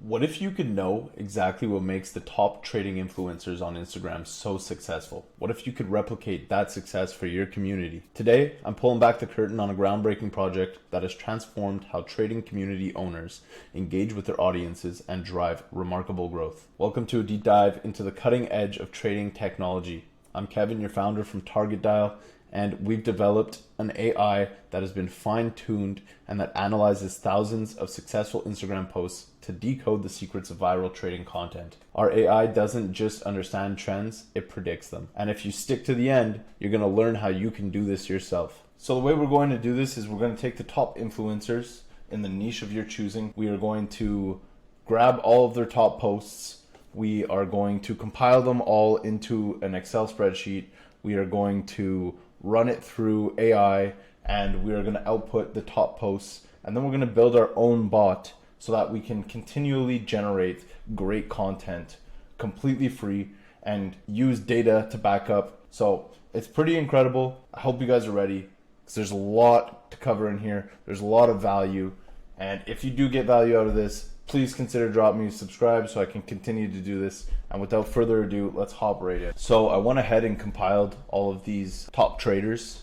What if you could know exactly what makes the top trading influencers on Instagram so successful? What if you could replicate that success for your community? Today, I'm pulling back the curtain on a groundbreaking project that has transformed how trading community owners engage with their audiences and drive remarkable growth. Welcome to a deep dive into the cutting edge of trading technology. I'm Kevin, your founder from Target Dial, and we've developed an AI that has been fine-tuned and that analyzes thousands of successful Instagram posts to decode the secrets of viral trading content. Our AI doesn't just understand trends, it predicts them. And if you stick to the end, you're going to learn how you can do this yourself. So the way we're going to do this is we're going to take the top influencers in the niche of your choosing. We are going to grab all of their top posts. We are going to compile them all into an Excel spreadsheet. We are going to run it through AI, and we are going to output the top posts, and then we're going to build our own bot so that we can continually generate great content completely free and use data to back up. So it's pretty incredible. I hope you guys are ready because there's a lot to cover in here. There's a lot of value, and if you do get value out of this, please consider dropping me a subscribe so I can continue to do this. And without further ado, let's hop right in. So I went ahead and compiled all of these top traders,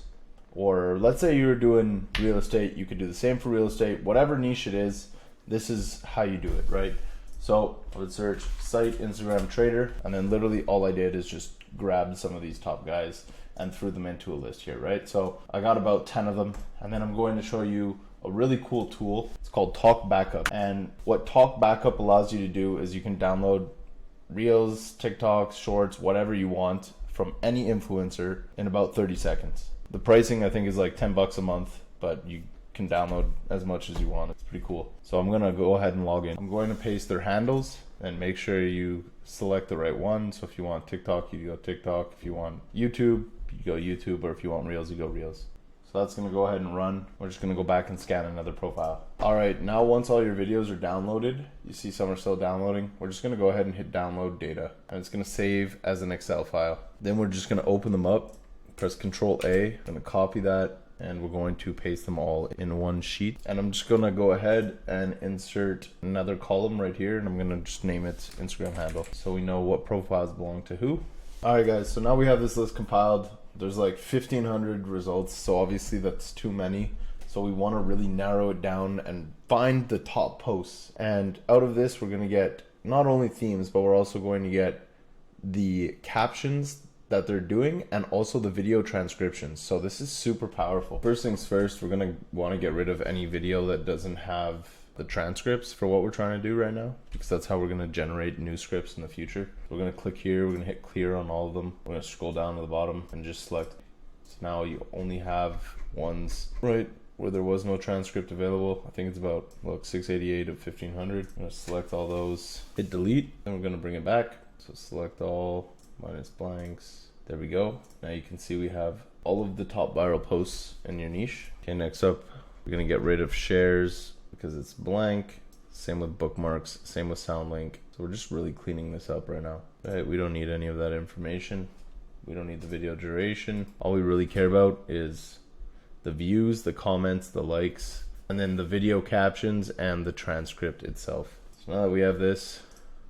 or let's say you were doing real estate, you could do the same for real estate, whatever niche it is, this is how you do it, right? So I would search site Instagram trader, and then literally all I did is just grab some of these top guys and threw them into a list here, right? So I got about 10 of them, and then I'm going to show you a really cool tool. It's called Talk Backup. And what Talk Backup allows you to do is you can download Reels, TikToks, Shorts, whatever you want from any influencer in about 30 seconds. The pricing I think is like 10 bucks a month, but you can download as much as you want. It's pretty cool. So I'm gonna go ahead and log in. I'm going to paste their handles and make sure you select the right one. So if you want TikTok, you go TikTok. If you want YouTube, you go YouTube, or if you want Reels, you go Reels. So that's gonna go ahead and run. We're just gonna go back and scan another profile. All right, now once all your videos are downloaded, you see some are still downloading, we're just gonna go ahead and hit download data, and it's gonna save as an Excel file. Then we're just gonna open them up, press Control A, gonna copy that, and we're going to paste them all in one sheet. And I'm just gonna go ahead and insert another column right here, and I'm gonna just name it Instagram handle, so we know what profiles belong to who. All right guys, so now we have this list compiled. There's like 1,500 results, so obviously that's too many. So we want to really narrow it down and find the top posts. And out of this, we're going to get not only themes, but we're also going to get the captions that they're doing and also the video transcriptions. So this is super powerful. First things first, we're going to want to get rid of any video that doesn't have the transcripts for what we're trying to do right now, because that's how we're going to generate new scripts in the future. We're going to click here, we're going to hit clear on all of them. We're going to scroll down to the bottom and just select. So now you only have ones right where there was no transcript available. I think it's about, look, 688 of 1,500. I'm going to select all those, hit delete, then we're going to bring it back. So select all minus blanks. There we go. Now you can see we have all of the top viral posts in your niche. Okay, next up, we're going to get rid of shares because it's blank. Same with bookmarks, same with sound link. So we're just really cleaning this up right now. Right, we don't need any of that information. We don't need the video duration. All we really care about is the views, the comments, the likes, and then the video captions and the transcript itself. So now that we have this,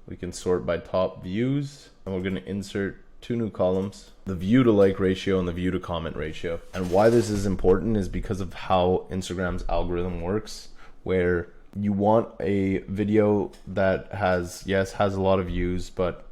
we can sort by top views, and we're going to insert two new columns, the view to like ratio and the view to comment ratio. And why this is important is because of how Instagram's algorithm works, where you want a video that has a lot of views, but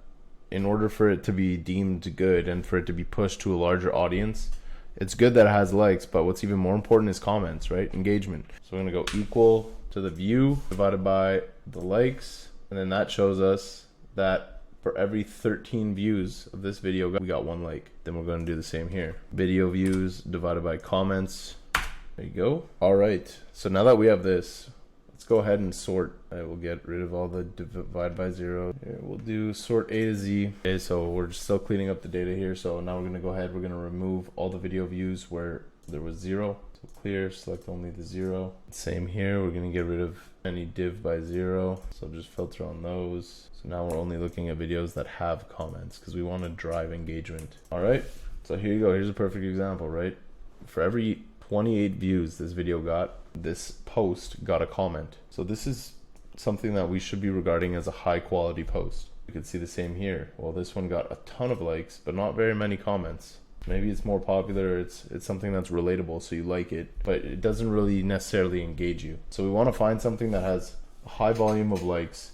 in order for it to be deemed good and for it to be pushed to a larger audience, it's good that it has likes, but what's even more important is comments, right? Engagement. So we're gonna go equal to the view divided by the likes, and then that shows us that for every 13 views of this video, we got one like. Then we're gonna do the same here. Video views divided by comments. There you go. All right, so now that we have this, let's go ahead and sort. We'll get rid of all the divide by zero. Here, we'll do sort A to Z. Okay, so we're still cleaning up the data here. So now we're gonna go ahead, we're gonna remove all the video views where there was zero. So clear, select only the zero. Same here, we're gonna get rid of any div by zero. So just filter on those. So now we're only looking at videos that have comments because we wanna drive engagement. All right, so here you go. Here's a perfect example, right? For every 28 views this video got, this post got a comment. So this is something that we should be regarding as a high quality post. You can see the same here. Well, this one got a ton of likes, but not very many comments. Maybe it's more popular, it's something that's relatable, so you like it, but it doesn't really necessarily engage you. So we want to find something that has a high volume of likes,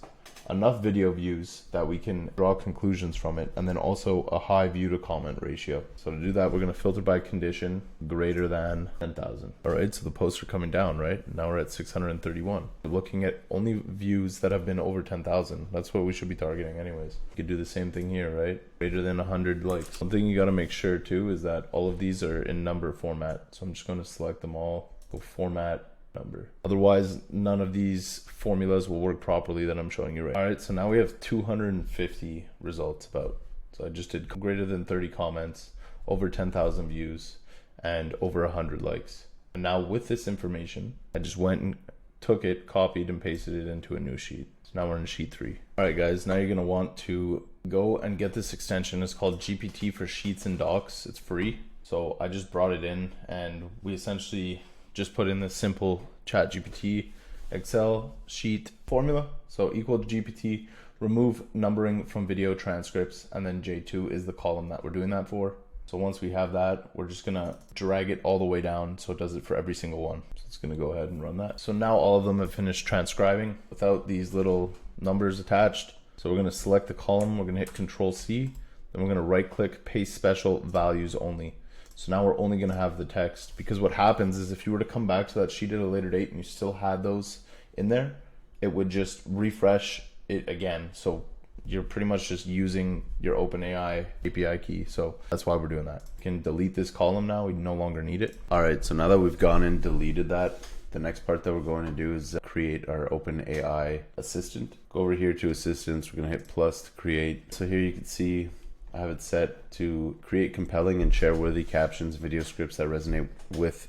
enough video views that we can draw conclusions from it, and then also a high view to comment ratio. So to do that, we're going to filter by condition greater than 10,000. All right, so the posts are coming down, right? Now we're at 631. We're looking at only views that have been over 10,000. That's what we should be targeting anyways. You could do the same thing here, right? Greater than 100 likes. Something you got to make sure too is that all of these are in number format. So I'm just going to select them all, go format, number. Otherwise, none of these formulas will work properly that I'm showing you right. All right, so now we have 250 results about. So I just did greater than 30 comments, over 10,000 views, and over 100 likes. And now with this information, I just went and took it, copied and pasted it into a new sheet. So now we're in sheet 3. All right, guys, now you're gonna want to go and get this extension. It's called GPT for Sheets and Docs. It's free. So I just brought it in, and we essentially just put in this simple chat GPT Excel sheet formula. So equal to GPT, remove numbering from video transcripts, and then J2 is the column that we're doing that for. So once we have that, we're just gonna drag it all the way down so it does it for every single one. So it's gonna go ahead and run that. So now all of them have finished transcribing without these little numbers attached. So we're gonna select the column, we're gonna hit Control C, then we're gonna right click, paste special, values only. So now we're only going to have the text, because what happens is if you were to come back to that sheet at a later date and you still had those in there, it would just refresh it again. So you're pretty much just using your OpenAI API key. So that's why we're doing that. You can delete this column now. We no longer need it. All right, so now that we've gone and deleted that, the next part that we're going to do is create our OpenAI assistant. Go over here to assistants. We're going to hit plus to create. So here you can see I have it set to create compelling and share-worthy captions, video scripts that resonate with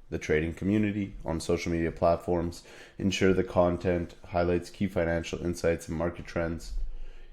the trading community on social media platforms, ensure the content highlights key financial insights and market trends.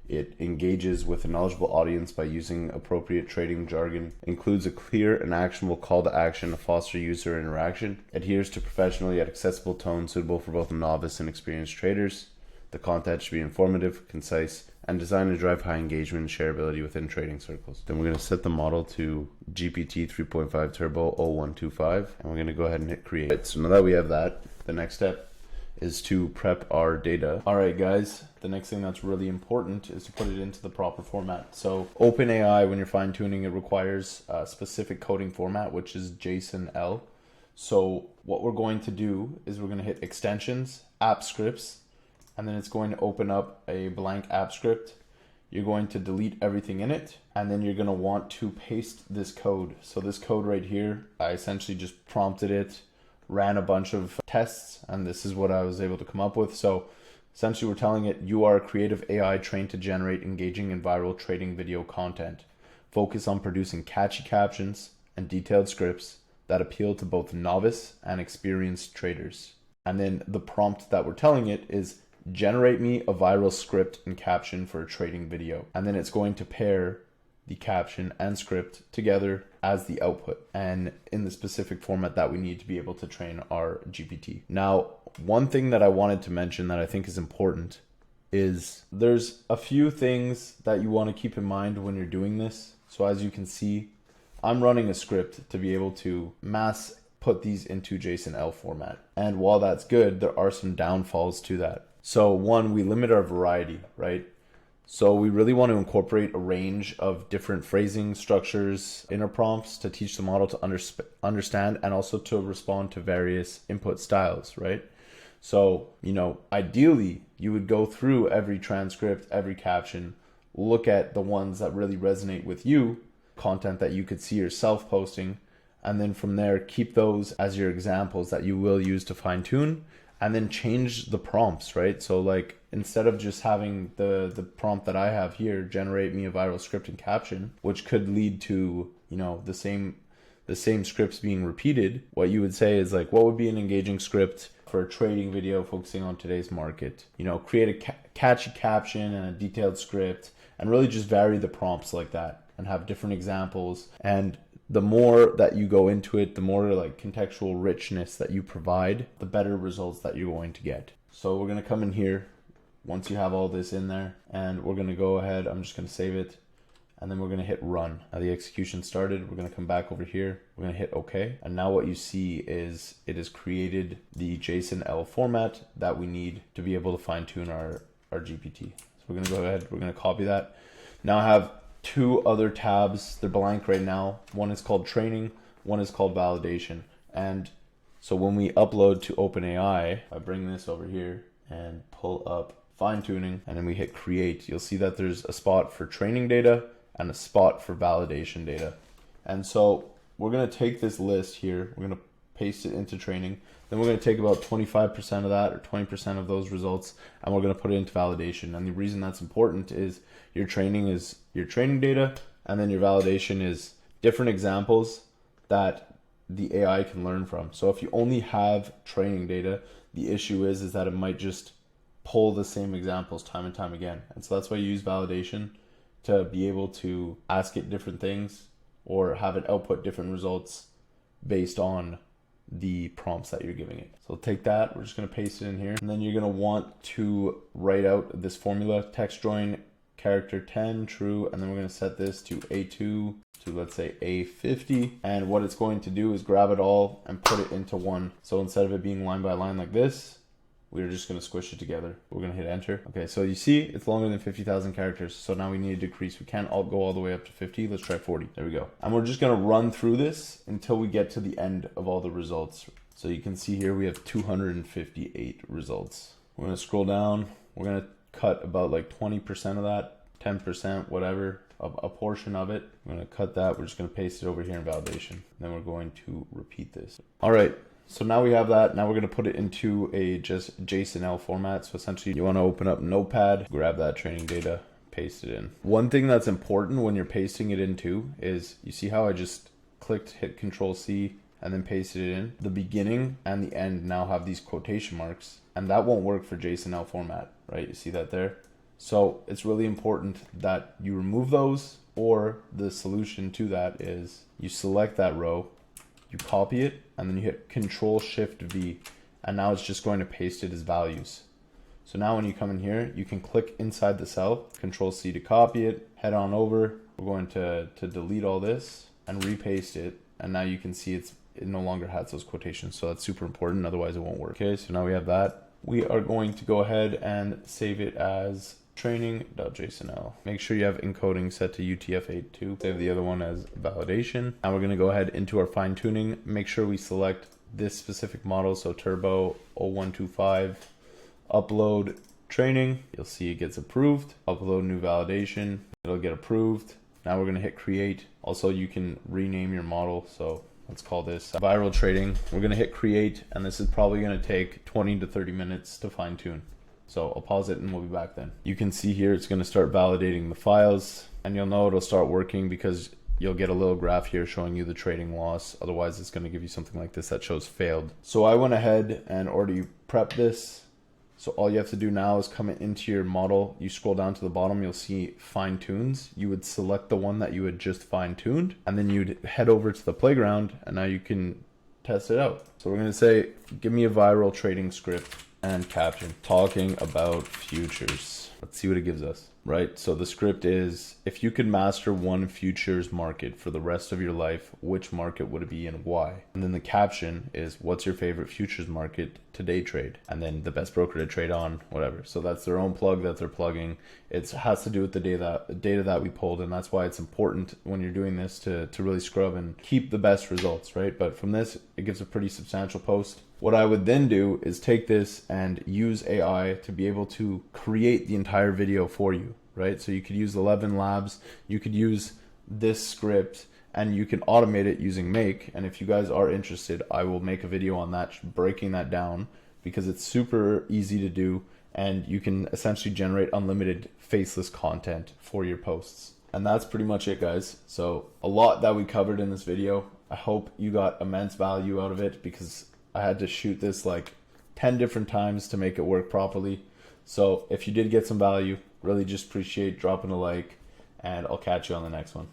It engages with a knowledgeable audience by using appropriate trading jargon, includes a clear and actionable call to action to foster user interaction, adheres to professional yet accessible tone suitable for both novice and experienced traders. The content should be informative, concise, and designed to drive high engagement and shareability within trading circles. Then we're going to set the model to GPT 3.5 Turbo 0125, and we're going to go ahead and hit create. Right, so now that we have that, the next step is to prep our data. All right, guys, the next thing that's really important is to put it into the proper format. So OpenAI, when you're fine tuning, it requires a specific coding format, which is JSON-L. So what we're going to do is we're going to hit extensions, app scripts, and then it's going to open up a blank app script. You're going to delete everything in it, and then you're going to want to paste this code. So this code right here, I essentially just prompted it, ran a bunch of tests, and this is what I was able to come up with. So essentially we're telling it, you are a creative AI trained to generate engaging and viral trading video content. Focus on producing catchy captions and detailed scripts that appeal to both novice and experienced traders. And then the prompt that we're telling it is, generate me a viral script and caption for a trading video. And then it's going to pair the caption and script together as the output and in the specific format that we need to be able to train our GPT. Now, one thing that I wanted to mention that I think is important is there's a few things that you want to keep in mind when you're doing this. So as you can see, I'm running a script to be able to mass put these into JSON-L format. And while that's good, there are some downfalls to that. So one, we limit our variety, right? So we really want to incorporate a range of different phrasing structures in our prompts to teach the model to understand and also to respond to various input styles, right? So, ideally you would go through every transcript, every caption, look at the ones that really resonate with you, content that you could see yourself posting, and then from there, keep those as your examples that you will use to fine tune, and then change the prompts, right? So like, instead of just having the prompt that I have here, generate me a viral script and caption, which could lead to, the same scripts being repeated, what you would say is like, what would be an engaging script for a trading video focusing on today's market? Create a catchy caption and a detailed script, and really just vary the prompts like that and have different examples. And the more that you go into it, the more like contextual richness that you provide, the better results that you're going to get. So we're going to come in here once you have all this in there, and we're going to go ahead. I'm just going to save it, and then we're going to hit run. Now the execution started. We're going to come back over here. We're going to hit OK. And now what you see is it has created the JSON-L format that we need to be able to fine tune our GPT. So we're going to go ahead. We're going to copy that. Now I have two other tabs. They're blank right now. One is called training. One is called validation. And so when we upload to OpenAI, I bring this over here and pull up fine tuning, and then we hit create, you'll see that there's a spot for training data and a spot for validation data. And so we're going to take this list here, we're going to paste it into training, then we're going to take about 25% of that or 20% of those results, and we're going to put it into validation. And the reason that's important is your training is your training data, and then your validation is different examples that the AI can learn from. So if you only have training data, the issue is that it might just pull the same examples time and time again. And so that's why you use validation, to be able to ask it different things or have it output different results based on the prompts that you're giving it. So take that, we're just going to paste it in here, and then you're going to want to write out this formula: text join character 10 true, and then we're going to set this to A2 to, let's say, A50, and what it's going to do is grab it all and put it into one. So instead of it being line by line like this, we're just going to squish it together. We're going to hit enter. Okay, so you see it's longer than 50,000 characters. So now we need to decrease. We can't go all the way up to 50. Let's try 40. There we go. And we're just going to run through this until we get to the end of all the results. So you can see here we have 258 results. We're going to scroll down. We're going to cut about like 20% of that, 10%, whatever, of a portion of it. I'm going to cut that. We're just going to paste it over here in validation. Then we're going to repeat this. All right. So now we have that. Now we're going to put it into a just JSON-L format. So essentially you want to open up Notepad, grab that training data, paste it in. One thing that's important when you're pasting it into is, you see how I just clicked, hit Control-C, and then pasted it in? The beginning and the end now have these quotation marks, and that won't work for JSON-L format, right? You see that there? So it's really important that you remove those, or the solution to that is you select that row, you copy it, and then you hit Control-Shift-V, and now it's just going to paste it as values. So now when you come in here, you can click inside the cell, Control-C to copy it, head on over. We're going to delete all this and repaste it, and now you can see it no longer has those quotations. So that's super important, otherwise it won't work. Okay, so now we have that. We are going to go ahead and save it as training.jsonl. Make sure you have encoding set to UTF-8 too. Save the other one as validation. Now we're going to go ahead into our fine tuning. Make sure we select this specific model. So Turbo 0125, upload training. You'll see it gets approved. Upload new validation. It'll get approved. Now we're going to hit create. Also, you can rename your model. So let's call this viral trading. We're going to hit create, and this is probably going to take 20 to 30 minutes to fine tune. So I'll pause it and we'll be back then. You can see here it's going to start validating the files, and you'll know it'll start working because you'll get a little graph here showing you the trading loss. Otherwise it's going to give you something like this that shows failed. So I went ahead and already prepped this. So all you have to do now is come into your model. You scroll down to the bottom, you'll see fine tunes. You would select the one that you had just fine tuned, and then you'd head over to the playground, and now you can test it out. So we're going to say, give me a viral trading script and caption talking about futures. Let's see what it gives us. Right, so the script is, if you could master one futures market for the rest of your life, which market would it be and why? And then the caption is, what's your favorite futures market to day trade? And then the best broker to trade on, whatever. So that's their own plug that they're plugging. It has to do with the data that we pulled, and that's why it's important when you're doing this to really scrub and keep the best results, right? But from this, it gives a pretty substantial post. What I would then do is take this and use AI to be able to create the entire video for you, right? So you could use 11 Labs, you could use this script, and you can automate it using Make. And if you guys are interested, I will make a video on that, breaking that down, because it's super easy to do, and you can essentially generate unlimited faceless content for your posts. And that's pretty much it, guys. So a lot that we covered in this video. I hope you got immense value out of it, because I had to shoot this like 10 different times to make it work properly. So if you did get some value, really just appreciate dropping a like, and I'll catch you on the next one.